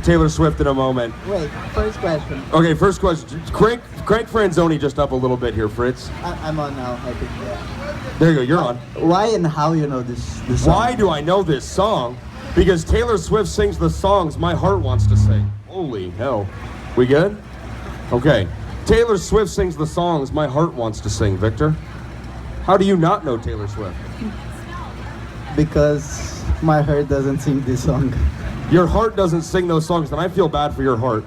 Taylor Swift in a moment. Wait, first question. Okay, first question. Crank Franzoni just up a little bit here, Fritz. I'm on now, I think, yeah. There you go, you're on. Why and how you know this song? Why do I know this song? Because Taylor Swift sings the songs my heart wants to sing. Holy hell. We good? Okay. Taylor Swift sings the songs my heart wants to sing, Victor. How do you not know Taylor Swift? Because my heart doesn't sing this song. Your heart doesn't sing those songs, and I feel bad for your heart.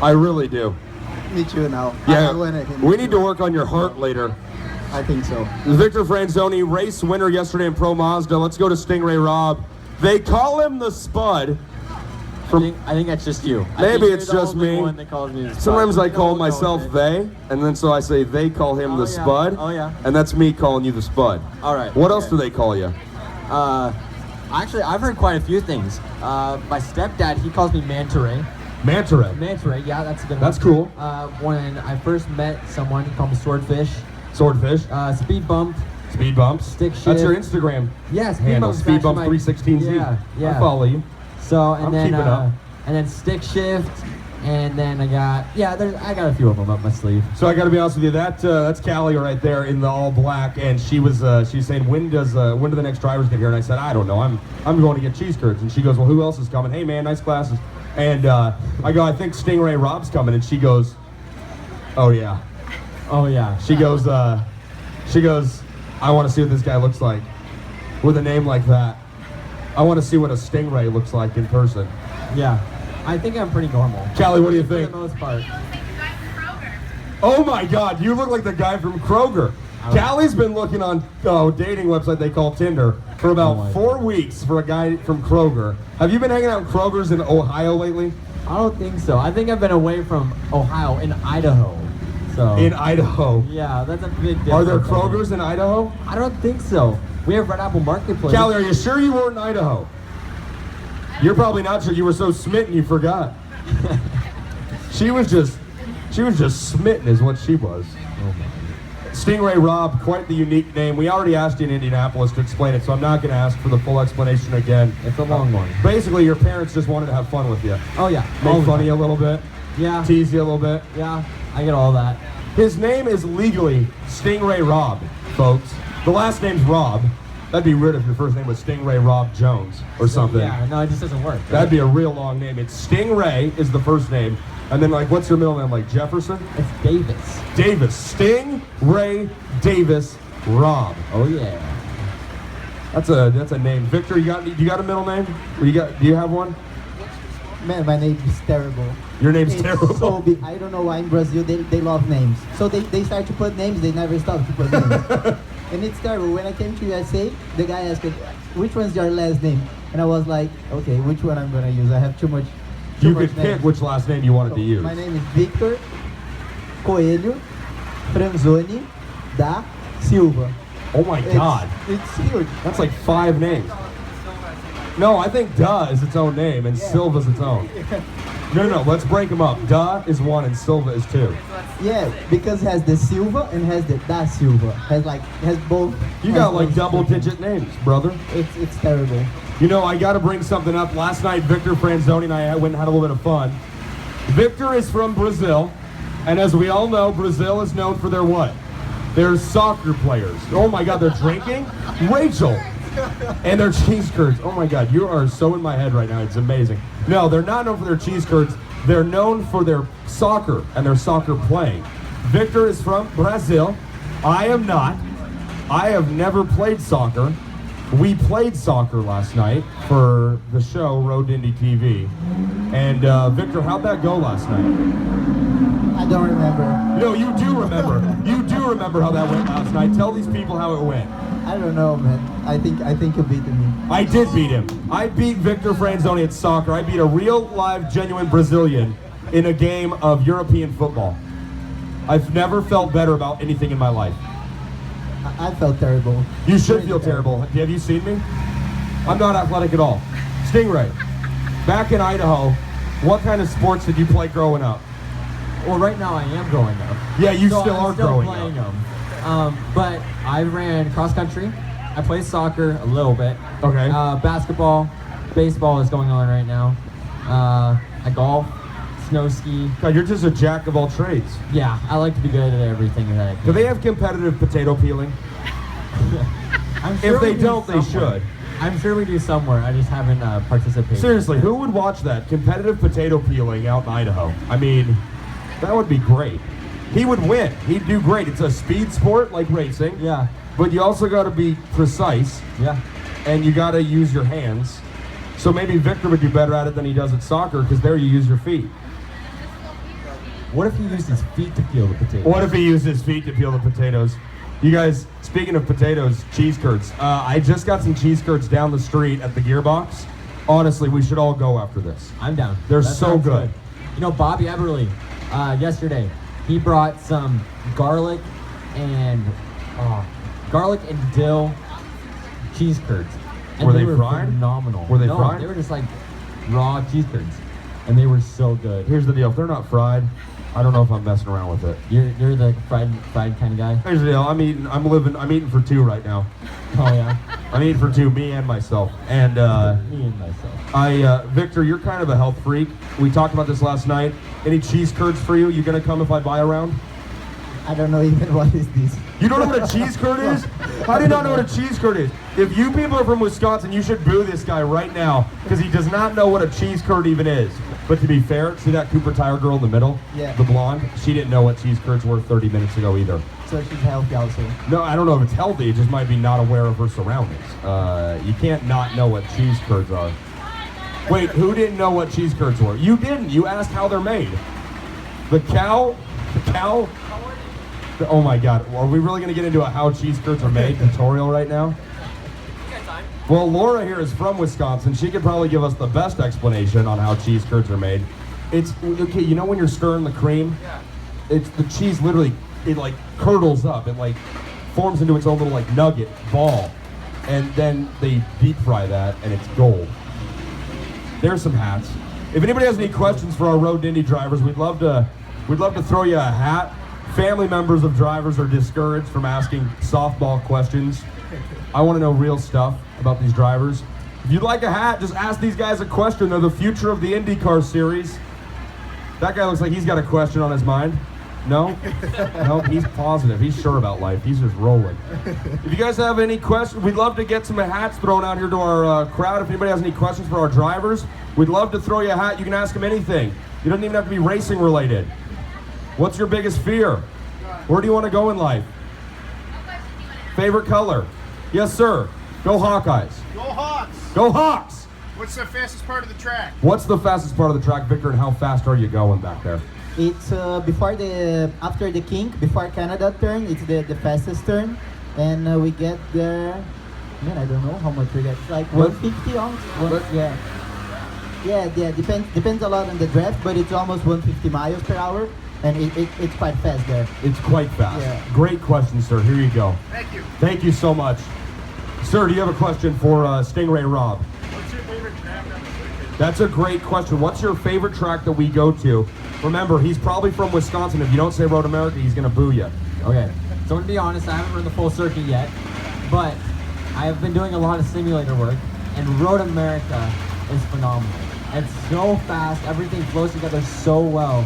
I really do. Me too now. Yeah, we need to work on your heart later. I think so. Victor Franzoni, race winner yesterday in Pro Mazda. Let's go to Stingray Robb. They call him the Spud. I think that's just you. Maybe it's just me. One that calls me the Spud. Sometimes I call myself they, and then so I say they call him the Spud. Oh yeah. And that's me calling you the Spud. All right. What else do they call you? Actually, I've heard quite a few things. My stepdad, he calls me Manta Ray. Manta Ray. Manta Ray, yeah, that's a good one. That's cool. When I first met someone, he called me Swordfish. Swordfish. Speed Bump. Speed Bumps. Stick Shift. That's your Instagram Yeah, Speed handle. Bump. Speed Bump 316Z. Yeah. I follow you. So I'm keeping up. And then Stick Shift, and then I got a few of them up my sleeve. So I got to be honest with you, that's Callie right there in the all black, and she was saying when do the next drivers get here? And I said I don't know. I'm going to get cheese curds, and she goes, well, who else is coming? Hey man, nice glasses. And I go, I think Stingray Robb's coming, and she goes, oh yeah. She goes, I want to see what this guy looks like with a name like that. I want to see what a Stingray looks like in person. Yeah, I think I'm pretty normal. Callie, what do you think? For the most part. Oh my God, you look like the guy from Kroger. Callie's been looking on dating website they call Tinder for about 4 weeks for a guy from Kroger. Have you been hanging out in Kroger's in Ohio lately? I don't think so. I think I've been away from Ohio in Idaho. So. In Idaho? Yeah, that's a big difference. Are there Kroger's in Idaho? I don't think so. We have Red Apple Marketplace. Callie, are you sure you weren't in Idaho? You're probably not sure. You were so smitten you forgot. She was just smitten is what she was. Stingray Robb, quite the unique name. We already asked you in Indianapolis to explain it, so I'm not going to ask for the full explanation again. It's a long one. Basically, your parents just wanted to have fun with you. Oh yeah. Make fun of you a little bit. Yeah. Tease you a little bit. Yeah, I get all that. His name is legally Stingray Robb, folks. The last name's Robb. That'd be weird if your first name was Stingray Robb Jones or something. Yeah, no, it just doesn't work. Right? That'd be a real long name. It's Stingray is the first name. And then, like, what's your middle name? Like Jefferson? It's Davis. Davis. Stingray Davis Robb. Oh, yeah. That's a name. Victor, you got a middle name? Do you have one? Man, my name is terrible. Your name's terrible? So big. I don't know why in Brazil they love names. So they start to put names, they never stop to put names. And it's terrible. When I came to USA, the guy asked, which one's your last name? And I was like, okay, which one I'm going to use? I have too much You could pick which last name you wanted to use. My name is Victor Coelho Franzoni da Silva. Oh my God. It's huge. That's like 5 names. No, I think Da is its own name and Silva's its own. No, let's break them up. Da is 1 and Silva is 2. Yeah, because it has the Silva and has the Da Silva. Has both. You got like double-digit names, brother. It's terrible. You know, I got to bring something up. Last night, Victor Franzoni and I went and had a little bit of fun. Victor is from Brazil, and as we all know, Brazil is known for their what? Their soccer players. Oh my God, they're drinking? Rachel! And their cheese curds. Oh my God, you are so in my head right now. It's amazing. No, they're not known for their cheese curds. They're known for their soccer and their soccer playing. Victor is from Brazil. I am not. I have never played soccer. We played soccer last night for the show Road to Indy TV. And Victor, how'd that go last night? I don't remember. No, you do remember. You do remember how that went last night. Tell these people how it went. I don't know, man. I think you beat me. I did beat him. I beat Victor Franzoni at soccer. I beat a real, live, genuine Brazilian in a game of European football. I've never felt better about anything in my life. I felt terrible. You should feel terrible. Have you seen me? I'm not athletic at all. Stingray, back in Idaho, what kind of sports did you play growing up? Well, right now I am growing up. Yeah, you so still I'm are still growing playing up. them. But I ran cross country. I play soccer a little bit. Okay. Basketball, baseball is going on right now. I golf, snow ski. God, you're just a jack of all trades. Yeah, I like to be good at everything that I can. Do they have competitive potato peeling? I'm sure If they we do don't, they somewhere. should. I'm sure we do somewhere. I just haven't participated. Seriously, who would watch that? Competitive potato peeling out in Idaho. I mean, that would be great. He would win. He'd do great. It's a speed sport like racing. Yeah. But you also got to be precise, Yeah. and you got to use your hands. So maybe Victor would do better at it than he does at soccer, because there you use your feet. What if he used his feet to peel the potato? What if he used his feet to peel the potatoes? You guys, speaking of potatoes, cheese curds. I just got some cheese curds down the street at the Gearbox. Honestly, we should all go after this. I'm down. They're That so sounds good. You know, Bobby Eberly, yesterday, he brought some garlic and dill cheese curds. And Were they were fried? Phenomenal. Were they no, fried? They were just like raw cheese curds, and they were so good. Here's the deal. If they're not fried, I don't know if I'm messing around with it. You're the fried kind of guy. Here's the deal. I'm eating for two right now. Oh yeah. I'm eating for two, me and myself. And Me and myself. Victor, you're kind of a health freak. We talked about this last night. Any cheese curds for you? You gonna come if I buy a round? I don't know even what is this. You don't know what a cheese curd is? I do not know what a cheese curd is. If you people are from Wisconsin, you should boo this guy right now because he does not know what a cheese curd even is. But to be fair, see that Cooper Tire girl in the middle? Yeah. The blonde? She didn't know what cheese curds were 30 minutes ago either. So she's healthy also. No, I don't know if it's healthy. It just might be not aware of her surroundings. You can't not know what cheese curds are. Wait, who didn't know what cheese curds were? You didn't. You asked how they're made. The cow? Oh my God. Are we really going to get into a how cheese curds are made tutorial right now? Well, Laura here is from Wisconsin. She could probably give us the best explanation on how cheese curds are made. It's, okay, you know when you're stirring the cream? Yeah. It's the cheese literally, it like curdles up. It like forms into its own little like nugget ball. And then they deep fry that and it's gold. There's some hats. If anybody has any questions for our Road to Indy drivers, we'd love to throw you a hat. Family members of drivers are discouraged from asking softball questions. I want to know real stuff about these drivers. If you'd like a hat, just ask these guys a question. They're the future of the IndyCar series. That guy looks like he's got a question on his mind. No? No, he's positive. He's sure about life. He's just rolling. If you guys have any questions, we'd love to get some hats thrown out here to our crowd. If anybody has any questions for our drivers, we'd love to throw you a hat. You can ask them anything. You don't even have to be racing related. What's your biggest fear? Where do you want to go in life? Favorite color? Yes, sir. Go Hawkeyes. Go Hawks! Go Hawks! What's the fastest part of the track? What's the fastest part of the track, Victor, and how fast are you going back there? It's after the kink, before Canada turn, it's the fastest turn. And we get there, man, I don't know how much we get. It's like 150 almost. Yeah, depends a lot on the draft, but it's almost 150 miles per hour. And it's quite fast there. It's quite fast. Yeah. Great question, sir. Here you go. Thank you. Thank you so much. Sir, do you have a question for Stingray Robb? What's your favorite track on the circuit? That's a great question. What's your favorite track that we go to? Remember, he's probably from Wisconsin. If you don't say Road America, he's going to boo you. Okay. So to be honest, I haven't run the full circuit yet, but I have been doing a lot of simulator work, and Road America is phenomenal. It's so fast. Everything flows together so well.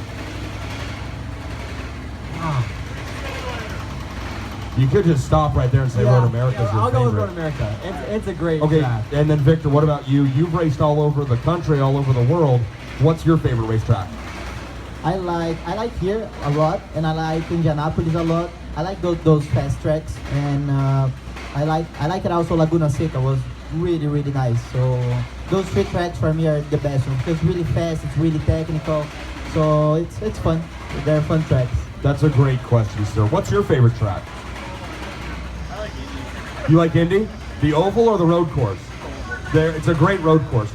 You could just stop right there and say Road America is your I'll favorite. go with Road America. It's a great Okay, track. and then Victor, what about you? You've raced all over the country, all over the world. What's your favorite racetrack? I like here a lot, and I like Indianapolis a lot. I like those fast tracks, and I like it also. Laguna Seca was really nice. So those three tracks for me are the best ones because it's really fast, it's really technical, so it's fun. They're fun tracks. That's a great question, sir. What's your favorite track? I like Indy. You like Indy? The oval or the road course? It's a great road course.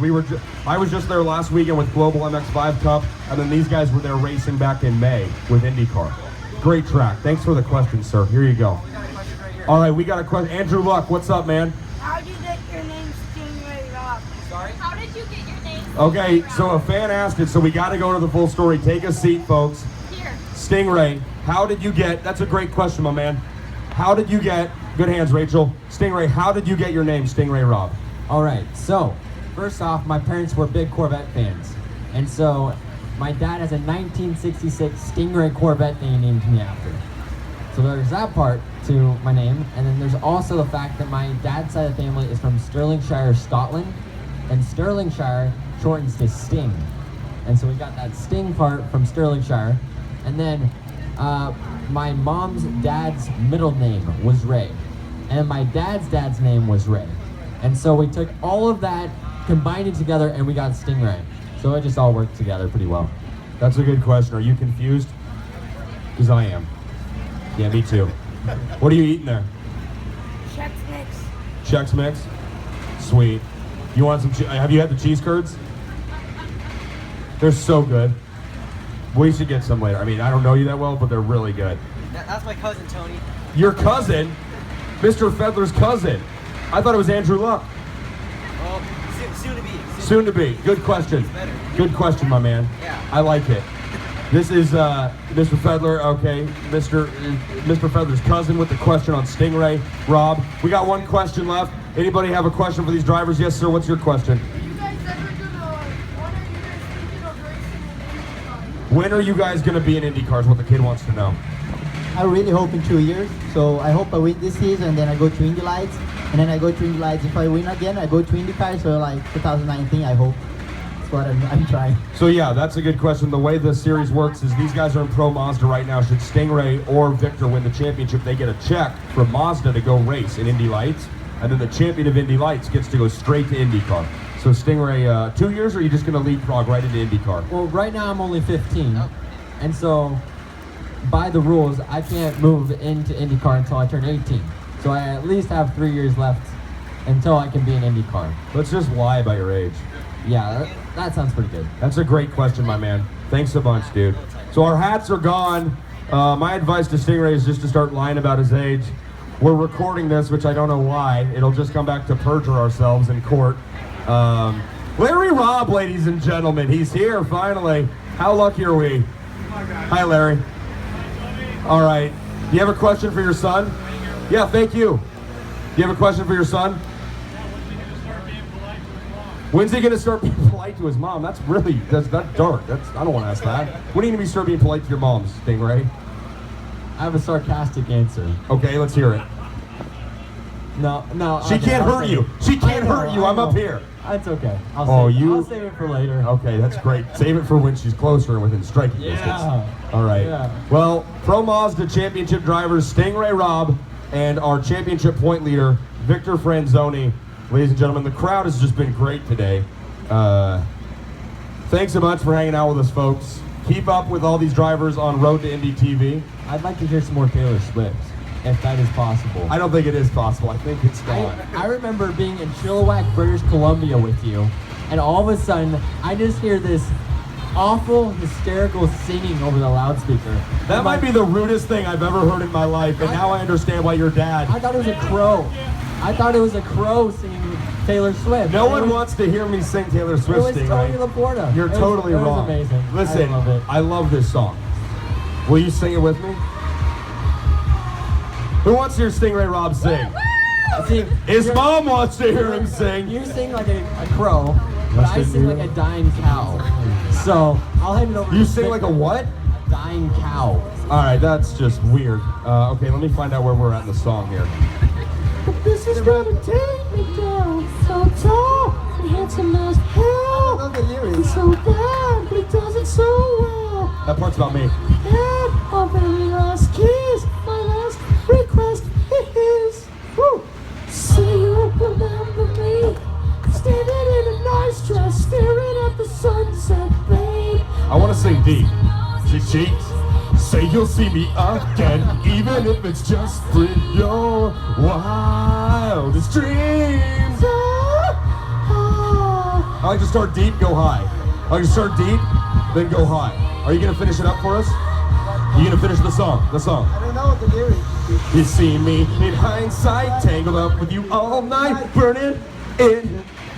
I was just there last weekend with Global MX5 Cup, and then these guys were there racing back in May with IndyCar. Great track. Thanks for the question, sir. Here you go. All right, we got a question. Andrew Luck, what's up, man? How did you get your name Stingray Robb? Sorry? How did you get your name Okay, so a fan asked it, so we got to go to the full story. Take a seat, folks. Here. Stingray, how did you get, that's a great question, my man. How did you get, good hands, Rachel. Stingray, how did you get your name, Stingray Robb? All right, so first off, my parents were big Corvette fans, And so my dad has a 1966 Stingray Corvette that he named me after. So there's that part to my name. And then there's also the fact that my dad's side of the family is from Stirlingshire, Scotland. And Stirlingshire shortens to Sting. And so we got that Sting part from Stirlingshire. And then my mom's dad's middle name was Ray. And my dad's name was Ray. And so we took all of that, combined it together, and we got Stingray. So it just all worked together pretty well. That's a good question. Are you confused? Because I am. Yeah, me too. What are you eating there? Chex Mix. Chex Mix? Sweet. You want some? Have you had the cheese curds? They're so good. We should get some later. I mean, I don't know you that well, but they're really good. That's my cousin, Tony. Your cousin? Mr. Fedler's cousin? I thought it was Andrew Luck. Well, soon to be. Soon to be. Good question. Better. Good question, my man. Yeah. I like it. This is Mr. Fedler, okay. Mr. Fedler's cousin with the question on Stingray. Rob, we got one question left. Anybody have a question for these drivers? Yes, sir. What's your question? When are you guys going to be in Indy cars? What the kid wants to know. I really hope in 2 years. So I hope I win this season, and then I go to Indy Lights, and then I go to Indy Lights. If I win again, I go to IndyCar. So like 2019, I hope. That's what I'm trying. So yeah, that's a good question. The way the series works is these guys are in Pro Mazda right now. Should Stingray or Victor win the championship, they get a check from Mazda to go race in Indy Lights, and then the champion of Indy Lights gets to go straight to IndyCar. So Stingray, 2 years, or are you just going to leapfrog right into IndyCar? Well, right now I'm only 15. And so by the rules, I can't move into IndyCar until I turn 18. So I at least have 3 years left until I can be in IndyCar. Let's just lie about your age. Yeah, that sounds pretty good. That's a great question, my man. Thanks a bunch, dude. So our hats are gone. My advice to Stingray is just to start lying about his age. We're recording this, which I don't know why. It'll just come back to perjure ourselves in court. Larry Robb, ladies and gentlemen. He's here, finally. How lucky are we? Hi, Larry. All right. Do you have a question for your son? Yeah, thank you. Do you have a question for your son? When's he going to start being polite to his mom? That's dark. I don't want to ask that. When are you going to start being polite to your mom, Stingray? I have a sarcastic answer. Okay, let's hear it. No. She okay, can't I'll hurt save you. it. She can't I know, hurt you. I'm I up know. here. That's okay. Oh, I'll save it for later. Okay, that's great. Save it for when she's closer and within striking Yeah. distance. All right. Yeah. Well, Pro Mazda championship drivers Stingray Robb and our championship point leader Victor Franzoni. Ladies and gentlemen, the crowd has just been great today. Thanks so much for hanging out with us, folks. Keep up with all these drivers on Road to Indy TV. I'd like to hear some more Taylor Swift, if that is possible. I don't think it is possible. I think it's gone. I remember being in Chilliwack, British Columbia with you, and all of a sudden, I just hear this awful, hysterical singing over the loudspeaker. That might be the rudest thing I've ever heard in my life, and now I understand why your dad... I thought it was a crow. I thought it was a crow singing Taylor Swift. No one wants to hear me sing Taylor Swift. It was Tony Stingray. LaPorta. You're totally wrong. It was amazing. Listen, I love it. I love this song. Will you sing it with me? Who wants to hear Stingray Robb sing? See, His mom wants to hear him sing. You sing like a crow, but I sing like a dying cow. So I'll hand it over. You to sing like a what? A dying cow. All right, that's just weird. Okay, let me find out where we're at in the song here. But this is gonna take me down so tall and handsome as hell. I love the lyrics. He's so bad, but he does it so well. That part's about me. And our very last kiss, my last request is, woo, say you remember me, standing in a nice dress, staring at the sunset, babe. I want to sing deep. Cheeks. Say you'll see me again, even if it's just for your wildest dreams. I like to start deep, go high. I like to start deep, then go high. Are you gonna finish it up for us? You gonna finish the song? The song. I don't know the lyrics. You see me in hindsight, tangled up with you all night, burning it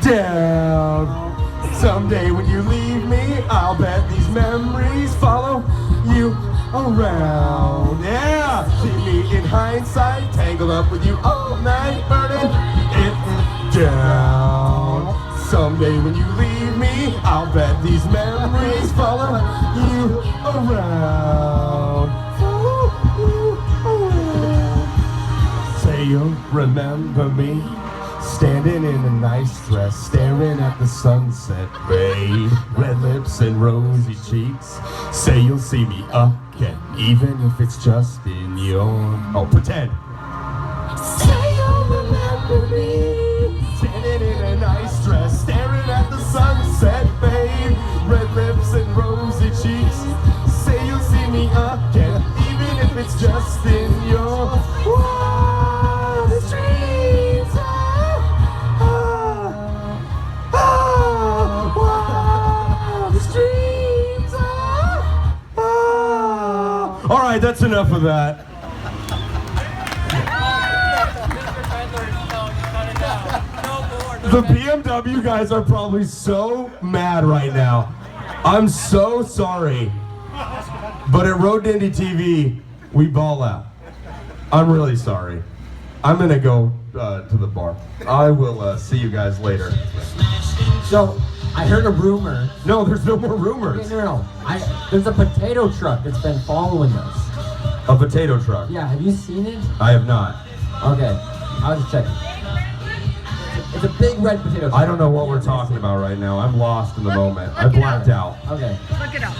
down. Someday when you leave me, I'll bet these memories follow you around. Yeah, see me in hindsight, tangled up with you all night, burning it down. someday when you leave me, I'll bet these memories follow you around. Follow you around. Say you'll remember me, standing in a nice dress, staring at the sunset fade, red lips and rosy cheeks. Say you'll see me again, even if it's just in your... Oh, pretend. Say you'll remember me. Standing in a nice dress, staring at the sunset fade, red lips and rosy cheeks. Say you'll see me again, even if it's just in your wildest dreams. Wildest dreams. All right, that's enough of that. The BMW guys are probably so mad right now. I'm so sorry. But at Road Dindy TV, we ball out. I'm really sorry. I'm gonna go to the bar. I will see you guys later. So, I heard a rumor. No, there's no more rumors. No. There's a potato truck that's been following us. A potato truck. Yeah, have you seen it? I have not. Okay, I was just checking. It's a big red potato truck. I don't know what we're talking about right now. I'm lost in the moment. I blacked out. Okay. Look it up.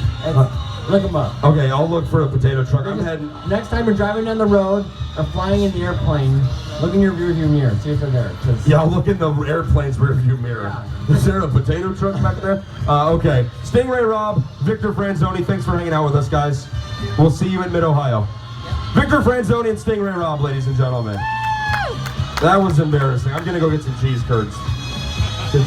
Look them up. Okay, I'll look for a potato truck. I'm heading. Next time you're driving down the road or flying in the airplane, look in your rearview mirror. See if they're there. Yeah, I'll look in the airplane's rearview mirror. Is there a potato truck back there? Okay. Stingray Robb, Victor Franzoni, thanks for hanging out with us, guys. We'll see you in Mid-Ohio. Victor Franzoni and Stingray Robb, ladies and gentlemen. That was embarrassing. I'm gonna go get some cheese curds.